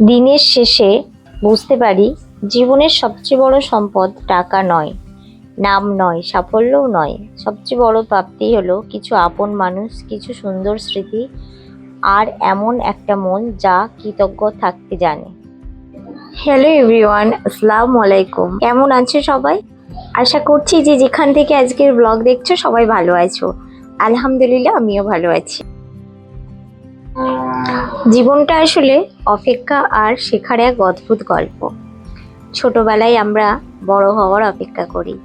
দিনের শেষে বুঝতে পারি জীবনের সবচেয়ে বড় সম্পদ টাকা নয়, নাম নয়, সাফল্যও নয়। সবচেয়ে বড় প্রাপ্তি হলো কিছু আপন মানুষ, কিছু সুন্দর স্মৃতি আর এমন একটা মন যা কৃতজ্ঞ থাকতে জানে। হ্যালো এভরিওয়ান, আসসালামু আলাইকুম। কেমন আছো সবাই? আশা করছি যে যেখান থেকে আজকের ব্লগ দেখছো সবাই ভালো আছো। আলহামদুলিল্লাহ, আমিও ভালো আছি। জীবনটা আসলে অপেক্ষা আর শেখার এক অদ্ভুত গল্প। ছোটবেলায় আমরা বড় হওয়ার অপেক্ষা করি,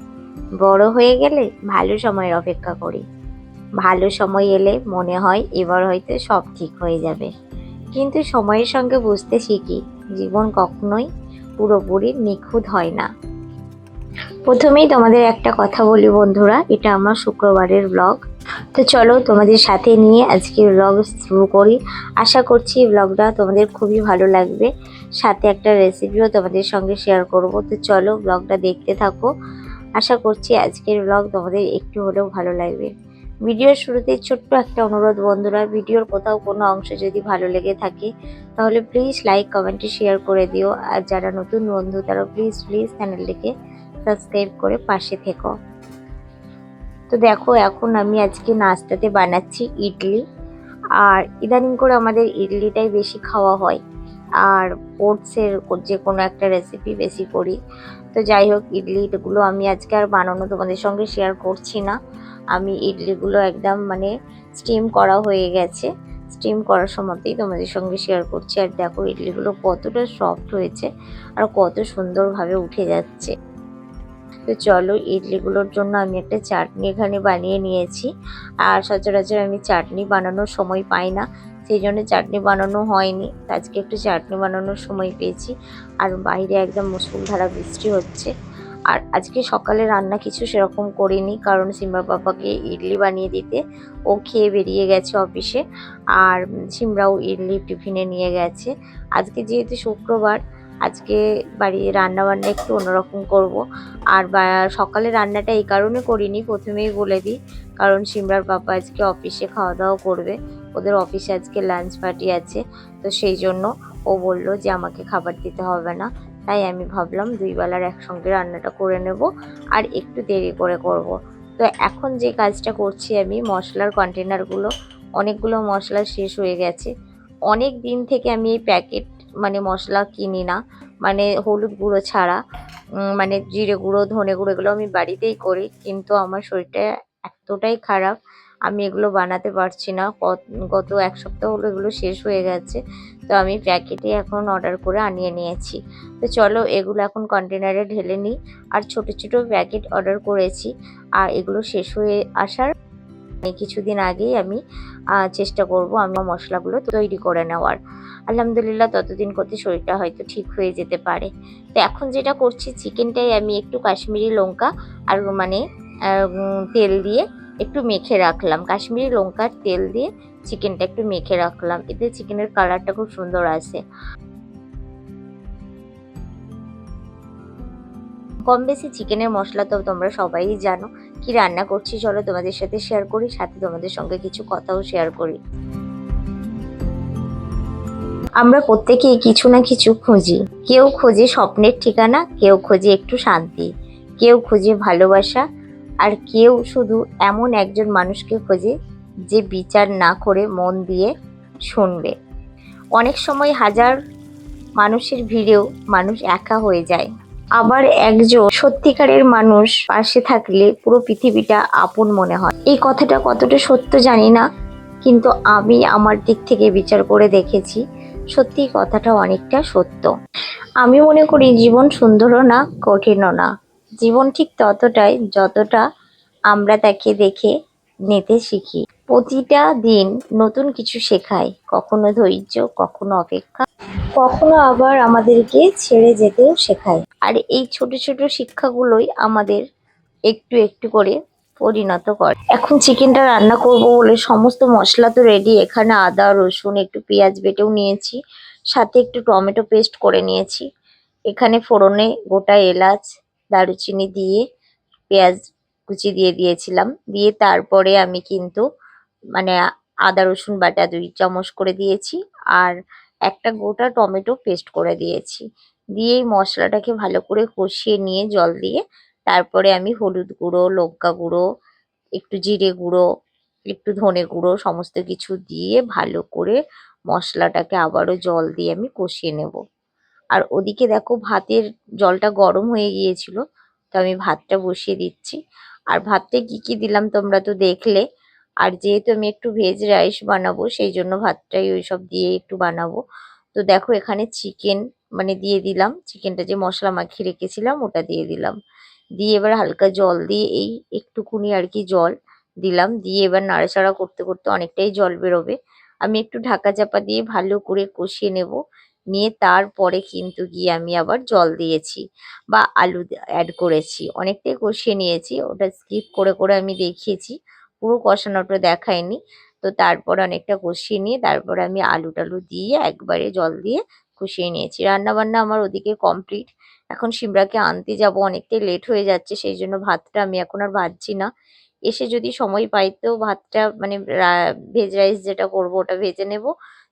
বড় হয়ে গেলে ভালো সময়ের অপেক্ষা করি, ভালো সময় এলে মনে হয় এবার হয়তো সব ঠিক হয়ে যাবে। কিন্তু সময়ের সঙ্গে বুঝতে শিখি জীবন কখনোই পুরোপুরি নিখুঁত হয় না। প্রথমেই তোমাদের একটা কথা বলি বন্ধুরা, এটা আমার শুক্রবারের ব্লগ। তো চলো তোমাদের সাথে নিয়ে আজকে ব্লগ শুরু করি। আশা করছি ব্লগটা তোমাদের খুবই ভালো লাগবে, সাথে একটা রেসিপিও তোমাদের সঙ্গে শেয়ার করব। তো চলো ব্লগটা দেখতে থাকো। আশা করছি আজকের ব্লগ তোমাদের একটু হলেও ভালো লাগবে। ভিডিওর শুরুতে ছোট্ট একটা অনুরোধ বন্ধুরা, ভিডিওর কোথাও কোনো অংশ যদি ভালো লেগে থাকে তাহলে প্লিজ লাইক কমেন্টে শেয়ার করে দিও। আর যারা নতুন বন্ধু তারা প্লিজ চ্যানেলটিকে সাবস্ক্রাইব করে পাশে থেকো। তো দেখো, এখন আমি আজকে নাস্তাতে বানাচ্ছি ইডলি। আর ইদানিং করে আমাদের ইডলিটাই বেশি খাওয়া হয়, আর ওটসের যে কোনো একটা রেসিপি বেশি করি। তো যাই হোক, ইডলিগুলো আমি আজকে আর বানানো তোমাদের সঙ্গে শেয়ার করছি না। আমি ইডলিগুলো একদম স্টিম করা হয়ে গেছে, স্টিম করার সময়তেই তোমাদের সঙ্গে শেয়ার করছি। আর দেখো ইডলিগুলো কতটা সফট হয়েছে আর কত সুন্দরভাবে উঠে যাচ্ছে। তো চলো, ইডলিগুলোর জন্য আমি একটা চাটনি এখানে বানিয়ে নিয়েছি। আর সচরাচর আমি চাটনি বানানোর সময় পাই না, সেই জন্য চাটনি বানানো হয়নি। আজকে একটু চাটনি বানানোর সময় পেয়েছি। আর বাইরে একদম মুষলধারা বৃষ্টি হচ্ছে। আর আজকে সকালে রান্না কিছু সেরকম করিনি, কারণ সিমরা পাপাকে ইডলি বানিয়ে দিতে ও খেয়ে বেরিয়ে গেছে অফিসে। আর সিমরাও ইডলি টিফিনে নিয়ে গেছে। আজকে যেহেতু শুক্রবার, আজকে বাড়ির রান্নাবান্না একটু অন্যরকম করব। আর সকালে রান্নাটা এই কারণে করিনি, প্রথমেই বলে দিই, কারণ সিমরার পাপা আজকে অফিসে খাওয়া দাওয়া করবে। ওদের অফিসে আজকে লাঞ্চ পার্টি আছে। তো সেই জন্য ও বললো যে আমাকে খাবার দিতে হবে না। তাই আমি ভাবলাম দুই বেলার একসঙ্গে রান্নাটা করে নেব আর একটু দেরি করে করব। তো এখন যে কাজটা করছি, আমি মশলার কন্টেনারগুলো, অনেকগুলো মশলা শেষ হয়ে গেছে। অনেক দিন থেকে আমি এই প্যাকেট মশলা কিনি না, হলুদ গুঁড়ো ছাড়া। জিরে গুঁড়ো, ধনে গুঁড়ো এগুলো আমি বাড়িতেই করি, কিন্তু আমার শরীরটা এতটাই খারাপ, আমি এগুলো বানাতে পারছি না। গত এক সপ্তাহ হলো এগুলো শেষ হয়ে গেছে। তো আমি প্যাকেটে এখন অর্ডার করে আনিয়ে নিয়েছি। তো চলো এগুলো এখন কন্টেনারে ঢেলে নিই। আর ছোট ছোট প্যাকেট অর্ডার করেছি, আর এগুলো শেষ হয়ে আসার কিছুদিন আগেই আমি চেষ্টা করব আমার মশলাগুলো তৈরি করে নেওয়ার। আলহামদুলিল্লাহ, ততদিন করতে শরীরটা হয়তো ঠিক হয়ে যেতে পারে। তো এখন যেটা করছি, চিকেনটাই আমি একটু কাশ্মীরি লঙ্কা আর তেল দিয়ে একটু মেখে রাখলাম। কাশ্মীরি লঙ্কার তেল দিয়ে চিকেনটা একটু মেখে রাখলাম, এতে চিকেনের কালারটা খুব সুন্দর আসে। কম বেশি চিকেনের মশলা তো তোমরা সবাই জানো। কি রান্না করছি চলো তোমাদের সাথে শেয়ার করি, সাথে তোমাদের সঙ্গে কিছু কথাও শেয়ার করি। আমরা প্রত্যেকেই কিছু না কিছু খুঁজি। কেউ খোঁজে স্বপ্নের ঠিকানা, কেউ খোঁজে একটু শান্তি, কেউ খোঁজে ভালোবাসা, আর কেউ শুধু এমন একজন মানুষকে খোঁজে যে বিচার না করে মন দিয়ে শুনবে। অনেক সময় হাজার মানুষের ভিড়েও মানুষ একা হয়ে যায়। আবার একজন সত্যিকারের মানুষ পাশে থাকলে পুরো পৃথিবীটা আপন মনে হয়। এই কথাটা কতটা সত্য জানি না, কিন্তু আমি আমার দিক থেকে বিচার করে দেখেছি, সত্যি কথাটা অনেকটা সত্য। আমি মনে করি জীবন সুন্দরও না, কঠিনও না। জীবন ঠিক ততটাই যতটা আমরা তাকে দেখে নিতে শিখি। প্রতিটা দিন নতুন কিছু শেখায়, কখনো ধৈর্য, কখনো অপেক্ষা, কখনো আবার আমাদেরকে ছেড়ে যেতেও শেখায়। আর এই ছোট ছোট শিক্ষাগুলোই আমাদের একটু একটু করে পরিণত করে। এখন চিকেনটা রান্না করব বলে সমস্ত মশলা তো রেডি। এখানে আদা, রসুন, একটু পেঁয়াজ বেটেও নিয়েছি, সাথে একটু টমেটো পেস্ট করে নিয়েছি। এখানে ফোড়নে গোটা এলাচ, দারুচিনি দিয়ে পেঁয়াজ কুচি দিয়ে দিয়েছিলাম। দিয়ে তারপরে আমি কিন্তু মানে আদা রসুন বাটা 2 চামচ করে দিয়েছি। আর একটা গোটা টমেটো পেস্ট করে দিয়েছি। দিয়ে এই মশলাটাকে ভালো করে কষিয়ে নিয়ে জল দিয়ে তারপরে আমি হলুদ গুঁড়ো, লঙ্কা গুঁড়ো, একটু জিরে গুঁড়ো, একটু ধনে গুঁড়ো সমস্ত কিছু দিয়ে ভালো করে মশলাটাকে আবারও জল দিয়ে আমি কষিয়ে নেব। আর ওদিকে দেখো ভাতের জলটা গরম হয়ে গিয়েছিল, তো আমি ভাতটা বসিয়ে দিচ্ছি। আর ভাতটায় কি কি দিলাম তোমরা তো দেখলে। আর যেহেতু আমি একটু ভেজ রাইস বানাবো সেই জন্য ভাতটাই ওইসব দিয়ে একটু বানাবো। তো দেখো এখানে চিকেন মানে দিয়ে দিলাম, চিকেনটা যে মশলা মাখিয়ে রেখেছিলাম ওটা দিয়ে দিলাম। দিয়ে এবার হালকা জল দিয়ে এই একটুকুনি আর কি জল দিলাম, দিয়ে এবার নাড়াচাড়া করতে করতে অনেকটাই জল বেরোবে। আমি একটু ঢাকা চাপা দিয়ে ভালো করে কষিয়ে নেব। নিয়ে তারপরে কিন্তু গিয়ে আমি আবার জল দিয়েছি বা আলু অ্যাড করেছি, অনেকটাই কষিয়ে নিয়েছি, ওটা স্কিপ করে করে আমি দেখিয়েছি, পুরো কষানোটা দেখাইনি। তো তারপর অনেকটা কষিয়ে নিয়ে তারপরে আমি আলু টালু দিয়ে একবারে জল দিয়ে কষিয়ে নিয়েছি। রান্না বান্না আমার ওদিকে কমপ্লিট। এখন সিমরাকে আনতে যাব, অনেকটাই লেট হয়ে যাচ্ছে, সেই জন্য ভাতটা আমি এখন আর ভাজছি না। এসে যদি সময় পাই তো ভাতটা মানে ভেজ রাইস যেটা করব ওটা ভেজে নেব,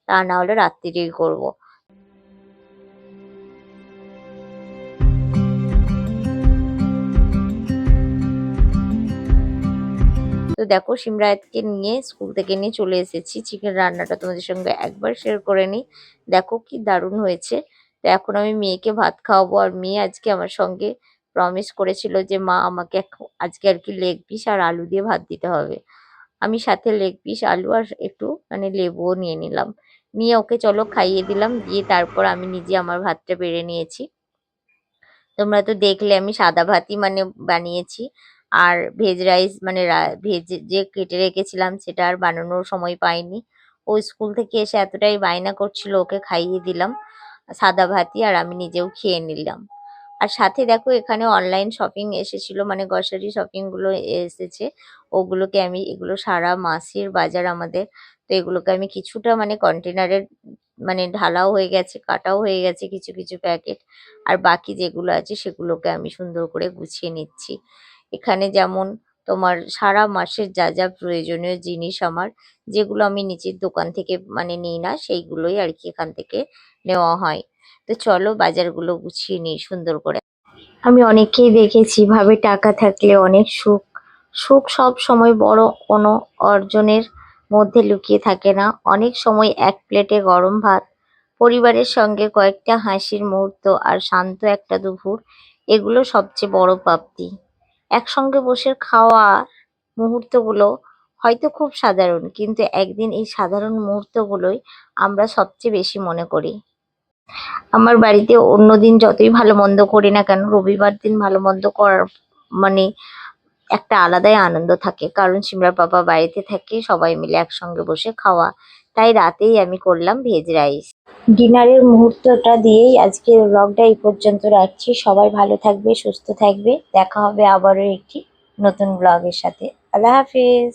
তা না হলে রাত্রিরেই করব। তো দেখো সিমরাতকে নিয়ে স্কুল থেকে নিয়ে চলে এসেছি, চিকেন রান্নাটা তোমাদের সঙ্গে একবার শেয়ার করে নিই। দেখো কি দারুণ হয়েছে। তো এখন আমি মেয়েকে ভাত খাওয়াবো, আর মেয়ে আজকে আমার সঙ্গে প্রমিস করেছিল যে মা আমাকে আজকে আর কি লেগ পিস আর আলু দিয়ে ভাত দিতে হবে। আমি সাথে লেগ পিস আলু আর একটু মানে লেবুও নিয়ে নিলাম। নিয়ে ওকে চলো খাইয়ে দিলাম, দিয়ে তারপর আমি নিজে আমার ভাতটা বেড়ে নিয়েছি। তোমরা তো দেখলে আমি সাদা ভাতই মানে বানিয়েছি। আর ভেজ রাইস মানে ভেজ যে কেটে রেখেছিলাম সেটা আর বানানোর সময় পাইনি। ও স্কুল থেকে এসে এতটাই বায়না করছিল, ওকে খাইয়ে দিলাম সাদা ভাতই, আর আমি নিজেও খেয়ে নিলাম। আর সাথে দেখো এখানে অনলাইন শপিং এসেছিল, মানে গ্রসারি শপিং গুলো এসেছে। ওগুলোকে আমি, এগুলো সারা মাসের বাজার আমাদের, তো এগুলোকে আমি কিছুটা মানে কন্টেনারের মানে ঢালাও হয়ে গেছে, কাটাও হয়ে গেছে কিছু কিছু প্যাকেট। আর বাকি যেগুলো আছে সেগুলোকে আমি সুন্দর করে গুছিয়ে নিচ্ছি। এখানে যেমন তোমার সারা মাসের যা যা প্রয়োজনীয় জিনিস আমার, যেগুলো আমি নিচের দোকান থেকে মানে নিই না, সেইগুলোই আর কি এখান থেকে নেওয়া হয়। তো চলো বাজারগুলো গুছিয়ে নিই সুন্দর করে। আমি অনেককেই দেখেছি ভাবে টাকা থাকলে অনেক সুখ। সুখ সব সময় বড় কোনো অর্জনের মধ্যে লুকিয়ে থাকে না। অনেক সময় এক প্লেটে গরম ভাত, পরিবারের সঙ্গে কয়েকটা হাসির মুহূর্ত আর শান্ত একটা দুপুর, এগুলো সবচেয়ে বড় প্রাপ্তি। একসঙ্গে বসে খাওয়া মুহূর্তগুলো হয়তো খুব সাধারণ, কিন্তু একদিন এই সাধারণ মুহূর্তগুলোই আমরা সবচেয়ে বেশি মনে করি। আমার বাড়িতে অন্যদিন যতই ভালো মন্দ করি না কেন, রবিবার দিন ভালো মন্দ করার মানে একটা আলাদাই আনন্দ থাকে, কারণ সিমরার বাবা বাড়িতে থাকে, সবাই মিলে একসঙ্গে বসে খাওয়া। তাই রাতেই আমি করলাম ভেজ রাইস। ডিনারের মুহূর্তটা দিয়েই আজকের ব্লগটা এই পর্যন্ত রাখছি। সবাই ভালো থাকবে, সুস্থ থাকবে, দেখা হবে আবারও একটি নতুন ব্লগের সাথে। আল্লাহ হাফিজ।